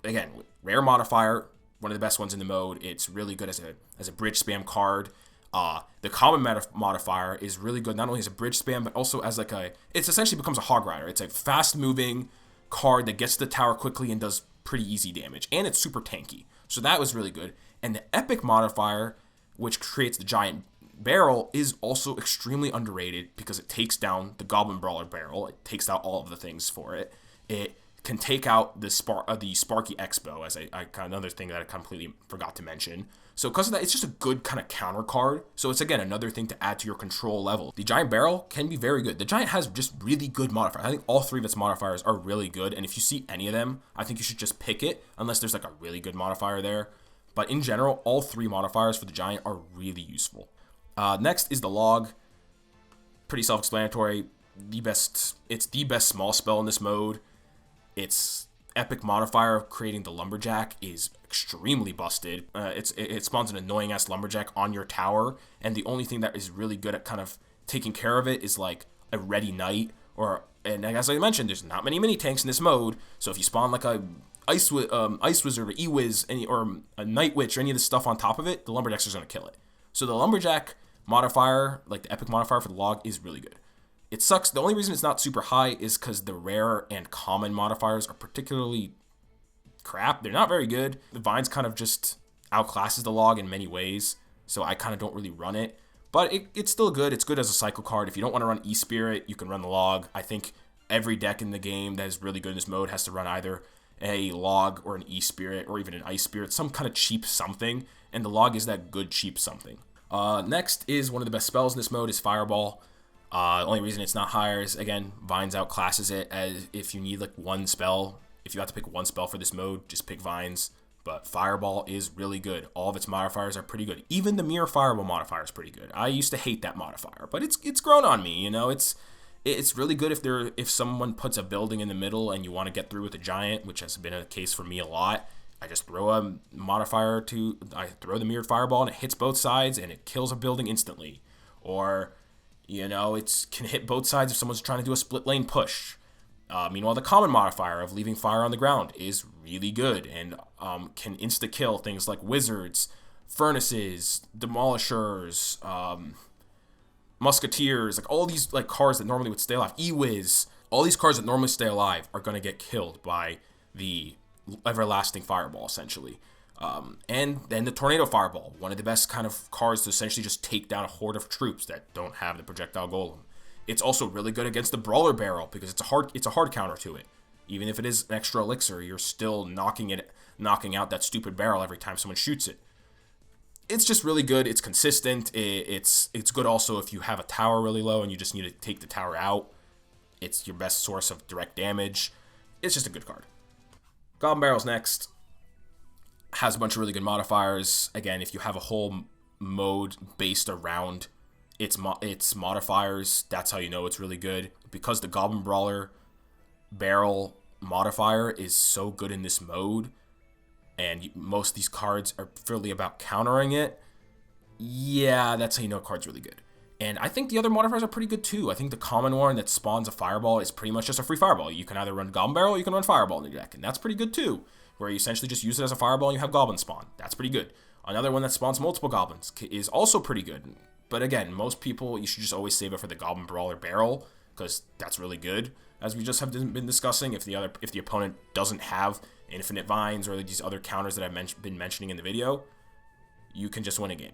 [SPEAKER 1] again, rare modifier, one of the best ones in the mode. It's really good as a bridge spam card. The common modifier is really good, not only as a bridge spam, but also as like it's essentially becomes a Hog Rider. It's a fast moving card that gets to the tower quickly and does pretty easy damage, and it's super tanky. So that was really good. And the epic modifier, which creates the Giant Barrel, is also extremely underrated because it takes down the Goblin Brawler Barrel. It takes out all of the things for it. It can take out the Sparky Expo, as another thing that I completely forgot to mention. So because of that, it's just a good kind of counter card. So it's, again, another thing to add to your control level. The Giant Barrel can be very good. The Giant has just really good modifiers. I think all 3 of its modifiers are really good. And if you see any of them, I think you should just pick it, unless there's like a really good modifier there. But in general, all 3 modifiers for the Giant are really useful. Next is the Log. Pretty self-explanatory. It's the best small spell in this mode. Its epic modifier of creating the Lumberjack is extremely busted. It spawns an annoying ass Lumberjack on your tower, and the only thing that is really good at kind of taking care of it is like a Ready Knight, and as I mentioned, there's not many mini tanks in this mode. So if you spawn like a Ice Wizard or E-Wiz or a Night Witch or any of this stuff on top of it, the Lumberjack's just gonna kill it. So the Lumberjack modifier, like the epic modifier for the Log, is really good. It sucks. The only reason it's not super high is because the rare and common modifiers are particularly crap. They're not very good. The Vines kind of just outclasses the Log in many ways, so I kind of don't really run it. But it's still good. It's good as a cycle card. If you don't want to run E-Spirit, you can run the Log. I think every deck in the game that is really good in this mode has to run either a Log or an E-Spirit or even an Ice Spirit, some kind of cheap something, and the Log is that good cheap something. Next is one of the best spells in this mode is Fireball. The only reason it's not higher is, again, Vines outclasses it, as if you need like one spell. If you have to pick one spell for this mode, just pick Vines. But Fireball is really good. All of its modifiers are pretty good. Even the Mirror Fireball modifier is pretty good. I used to hate that modifier, but it's grown on me. You know, it's really good if someone puts a building in the middle and you want to get through with a Giant, which has been a case for me a lot. I just throw a modifier I throw the mirrored fireball and it hits both sides and it kills a building instantly. Or, it can hit both sides if someone's trying to do a split lane push. Meanwhile, the common modifier of leaving fire on the ground is really good and can insta-kill things like wizards, furnaces, demolishers, musketeers, like all these like cards that normally would stay alive. E-Wiz, all these cards that normally stay alive are going to get killed by the everlasting fireball, essentially. And then the tornado fireball, one of the best kind of cards to essentially just take down a horde of troops that don't have the projectile golem. It's also really good against the brawler barrel because it's a hard counter to it. Even if it is an extra elixir, you're still knocking out that stupid barrel every time someone shoots it. It's just really good. It's consistent. It's good also if you have a tower really low and you just need to take the tower out. It's your best source of direct damage. It's just a good card. Goblin Barrel's next. Has a bunch of really good modifiers. Again, if you have a whole mode based around its modifiers, that's how you know it's really good. Because the Goblin Brawler Barrel modifier is so good in this mode, and most of these cards are fairly about countering it, yeah, that's how you know a card's really good. And I think the other modifiers are pretty good too. I think the common one that spawns a fireball is pretty much just a free fireball. You can either run Goblin Barrel or you can run Fireball in your deck, and that's pretty good too, where you essentially just use it as a fireball and you have Goblin spawn. That's pretty good. Another one that spawns multiple goblins is also pretty good. But again, most people, you should just always save it for the Goblin Brawler Barrel, because that's really good. As we just have been discussing, if the opponent doesn't have Infinite Vines or these other counters that I've been mentioning in the video, you can just win a game.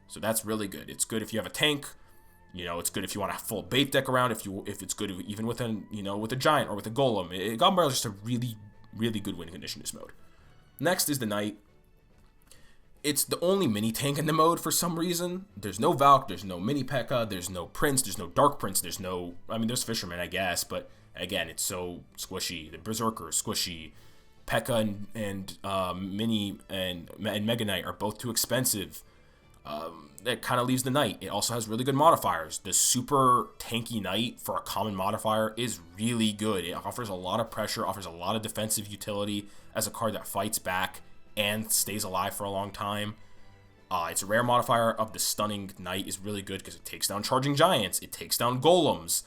[SPEAKER 1] So that's really good. It's good if you have a tank. It's good if you want a full bait deck around. If it's good even with a giant or with a golem. Goblin Barrel is just a really, really good win condition in this mode. Next is the Knight. It's the only mini tank in the mode for some reason. There's no Valk, there's no mini P.E.K.K.A, there's no Prince, there's no Dark Prince, there's Fisherman, I guess, but again, it's so squishy. The Berserker is squishy. P.E.K.K.A and Mini and Mega Knight are both too expensive. That kind of leaves the Knight. It also has really good modifiers. The super tanky Knight for a common modifier is really good. It offers a lot of pressure, offers a lot of defensive utility as a card that fights back and stays alive for a long time. Its rare modifier of the Stunning Knight is really good because it takes down charging giants, it takes down golems,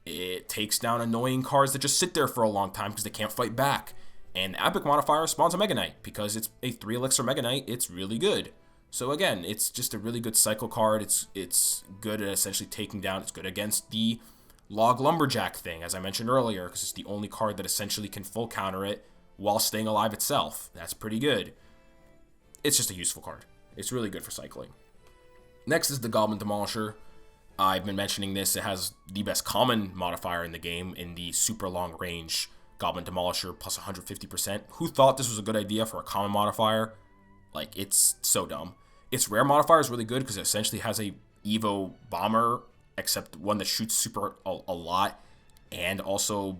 [SPEAKER 1] it takes down annoying cards that just sit there for a long time because they can't fight back. And the Epic modifier spawns a Mega Knight because it's a 3 elixir Mega Knight. It's really good. So again, it's just a really good cycle card. It's good at essentially taking down. It's good against the Log Lumberjack thing, as I mentioned earlier, because it's the only card that essentially can full counter it while staying alive itself. That's pretty good. It's just a useful card. It's really good for cycling. Next is the Goblin Demolisher. I've been mentioning this. It has the best common modifier in the game in the super long range Goblin Demolisher plus 150%. Who thought this was a good idea for a common modifier? Like, it's so dumb. Its rare modifier is really good because it essentially has a Evo Bomber, except one that shoots super a lot and also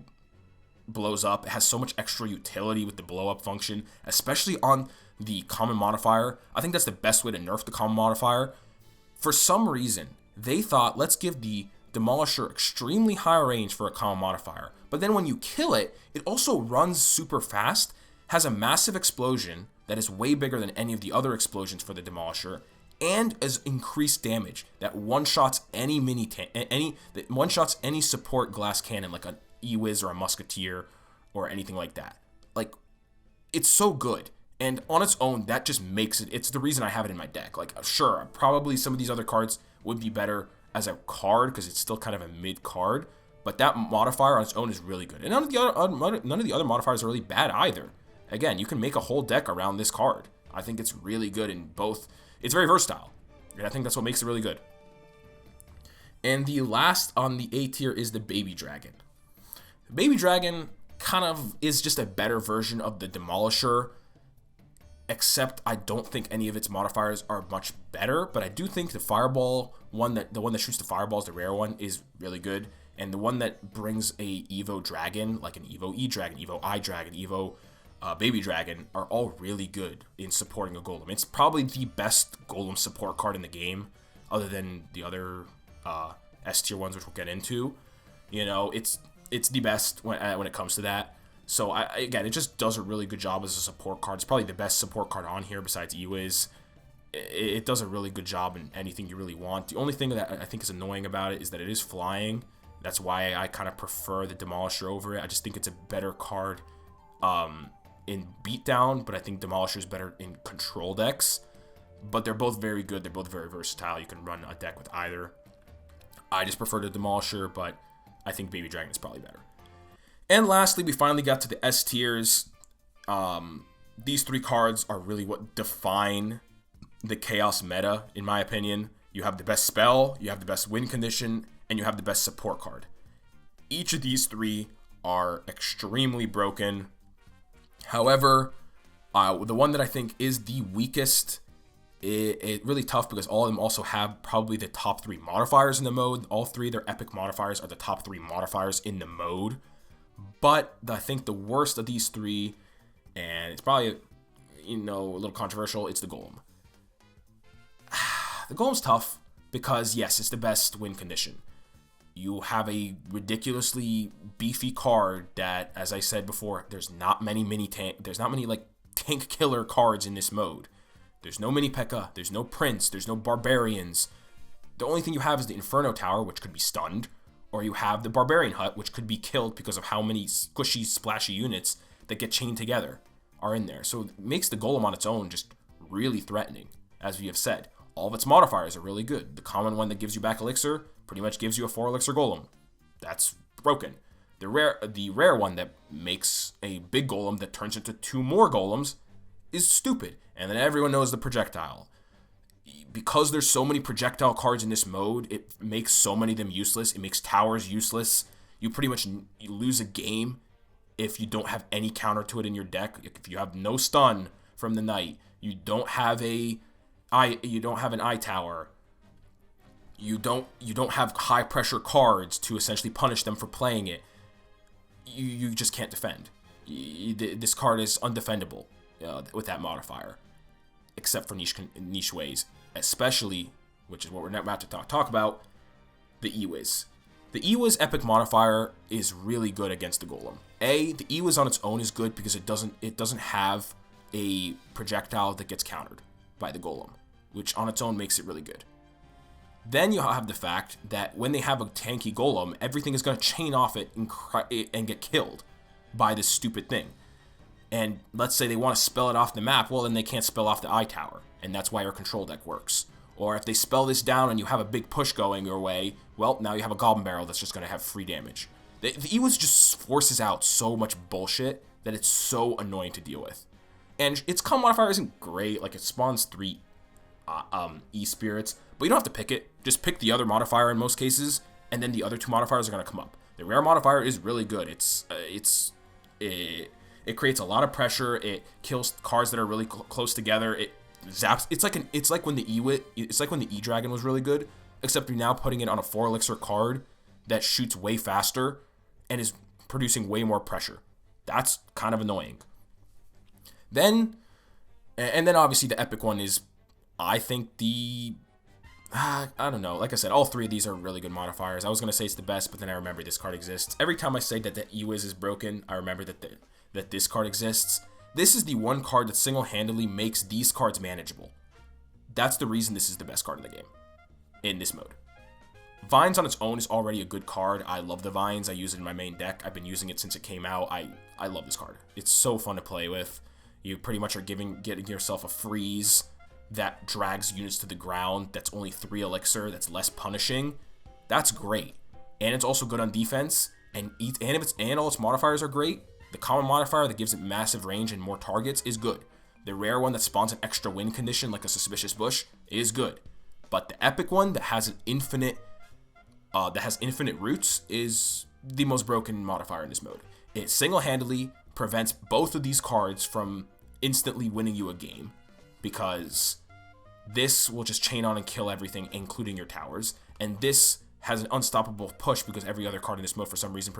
[SPEAKER 1] blows up. It has so much extra utility with the blow up function, especially on the common modifier. I think that's the best way to nerf the common modifier. For some reason, they thought, let's give the Demolisher extremely high range for a common modifier. But then when you kill it, it also runs super fast, has a massive explosion that is way bigger than any of the other explosions for the Demolisher, and as increased damage that one-shots any one-shots any support glass cannon like an E-Wiz or a Musketeer or anything like that. Like, it's so good. And on its own, that just makes it, it's the reason I have it in my deck. Like, sure, probably some of these other cards would be better as a card because it's still kind of a mid card, but that modifier on its own is really good. And none of the other modifiers are really bad either. Again, you can make a whole deck around this card. I think it's really good in both. It's very versatile, and I think that's what makes it really good. And the last on the A tier is the Baby Dragon. The Baby Dragon kind of is just a better version of the Demolisher, except I don't think any of its modifiers are much better, but I do think the Fireball one, the one that shoots the fireballs, the rare one, is really good. And the one that brings a Evo Dragon, like an Evo E Dragon, Evo I Dragon, Evo Baby Dragon, are all really good in supporting a Golem. It's probably the best Golem support card in the game, other than the other S tier ones, which we'll get into. You know, it's the best when it comes to that. So, again, it just does a really good job as a support card. It's probably the best support card on here besides Ewiz. It does a really good job in anything you really want. The only thing that I think is annoying about it is that it is flying. That's why I kind of prefer the Demolisher over it. I just think it's a better card in Beatdown, but I think Demolisher is better in control decks. But they're both very good. They're both very versatile. You can run a deck with either. I just prefer the Demolisher, but I think Baby Dragon is probably better. And lastly, we finally got to the S tiers. These 3 cards are really what define the Chaos meta, in my opinion. You have the best spell, you have the best win condition, and you have the best support card. Each of these 3 are extremely broken. However, the one that I think is the weakest, it's really tough because all of them also have probably the top 3 modifiers in the mode. All 3 of their epic modifiers are the top 3 modifiers in the mode. But I think the worst of these 3, and it's probably, a little controversial, it's the Golem. The Golem's tough because, yes, it's the best win condition. You have a ridiculously beefy card that, as I said before, there's not many tank killer cards in this mode. There's no mini P.E.K.K.A, there's no Prince, there's no Barbarians. The only thing you have is the Inferno Tower, which could be stunned, or you have the Barbarian Hut, which could be killed because of how many squishy, splashy units that get chained together are in there. So it makes the Golem on its own just really threatening, as we have said. All of its modifiers are really good. The common one that gives you back Elixir pretty much gives you a 4 Elixir Golem. That's broken. The rare one that makes a big Golem that turns into 2 more Golems is stupid. And then everyone knows the Projectile. Because there's so many projectile cards in this mode, it makes so many of them useless. It makes towers useless. You pretty much lose a game if you don't have any counter to it in your deck. If you have no stun from the Knight, you don't have an eye tower. You don't have high pressure cards to essentially punish them for playing it. You just can't defend. This card is undefendable with that modifier, except for niche ways. Especially, which is what we're about to talk about, the Ewiz. The Ewiz epic modifier is really good against the Golem. The Ewiz on its own is good because it doesn't have a projectile that gets countered by the Golem, which on its own makes it really good. Then you have the fact that when they have a tanky Golem, everything is going to chain off it and get killed by this stupid thing. And let's say they want to spell it off the map, well, then they can't spell off the eye tower. And that's why your control deck works. Or if they spell this down and you have a big push going your way, well, now you have a Goblin Barrel that's just going to have free damage. The Ewiz just forces out so much bullshit that it's so annoying to deal with. And its common modifier isn't great. Like, it spawns 3 E-Spirits, but you don't have to pick it. Just pick the other modifier in most cases, and then the other 2 modifiers are going to come up. The rare modifier is really good. It creates a lot of pressure. It kills cards that are really close together. It zaps. It's like when the E-Dragon was really good, except you're now putting it on a 4 Elixir card that shoots way faster and is producing way more pressure. That's kind of annoying. Then obviously the epic one is, I think I don't know. Like I said, all 3 of these are really good modifiers. I was going to say it's the best, but then I remember this card exists. Every time I say that the Ewiz is broken, I remember that this card exists. This is the one card that single-handedly makes these cards manageable. That's the reason this is the best card in the game, in this mode. Vines on its own is already a good card. I love the Vines. I use it in my main deck. I've been using it since it came out. I love this card. It's so fun to play with. You pretty much are getting yourself a freeze that drags units to the ground. That's only 3 Elixir. That's less punishing. That's great. And it's also good on defense. And all its modifiers are great. The common modifier that gives it massive range and more targets is good. The rare one that spawns an extra win condition like a Suspicious Bush is good. But the epic one that has infinite roots is the most broken modifier in this mode. It single-handedly prevents both of these cards from instantly winning you a game, because this will just chain on and kill everything, including your towers. And this has an unstoppable push because every other card in this mode for some reason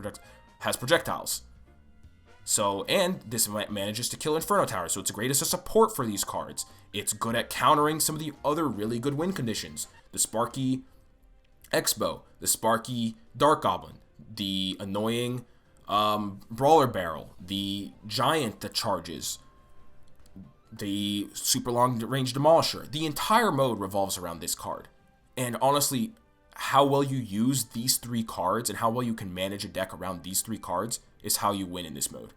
[SPEAKER 1] has projectiles. So, and this manages to kill Inferno Tower, so it's great as a support for these cards. It's good at countering some of the other really good win conditions. The Sparky Expo, the Sparky Dark Goblin, the annoying Brawler Barrel, the giant that charges, the super long range demolisher. The entire mode revolves around this card. And honestly, how well you use these 3 cards and how well you can manage a deck around these 3 cards is how you win in this mode.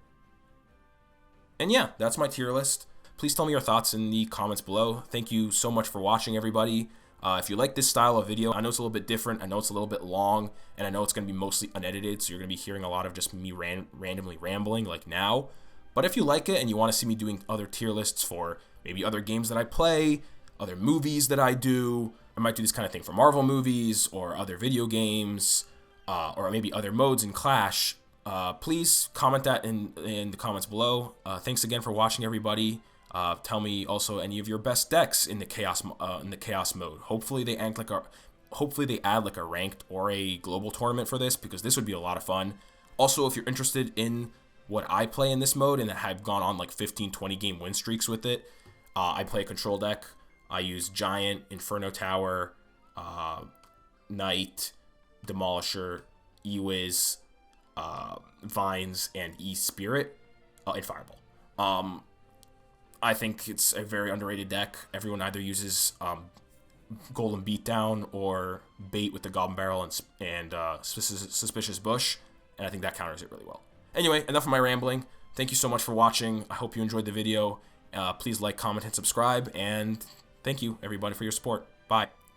[SPEAKER 1] And yeah, that's my tier list. Please tell me your thoughts in the comments below. Thank you so much for watching, everybody. If you like this style of video, I know it's a little bit different, I know it's a little bit long, and I know it's going to be mostly unedited, so you're going to be hearing a lot of just me randomly rambling like now. But if you like it and you want to see me doing other tier lists for maybe other games that I play, other movies that I do, I might do this kind of thing for Marvel movies or other video games, or maybe other modes in Clash, please comment that in the comments below. Thanks again for watching, everybody. Tell me also any of your best decks in the chaos mode. Hopefully they add like a ranked or a global tournament for this, because this would be a lot of fun. Also, if you're interested in what I play in this mode and have gone on like 15-20 game win streaks with it, I play a control deck. I use Giant, Inferno Tower, Knight, Demolisher, E-Wiz, Vines, and E-Spirit, and Fireball. I think it's a very underrated deck. Everyone either uses Golden Beatdown or Bait with the Goblin Barrel and Suspicious Bush, and I think that counters it really well. Anyway, enough of my rambling. Thank you so much for watching. I hope you enjoyed the video. Please like, comment, and subscribe, and thank you, everybody, for your support. Bye.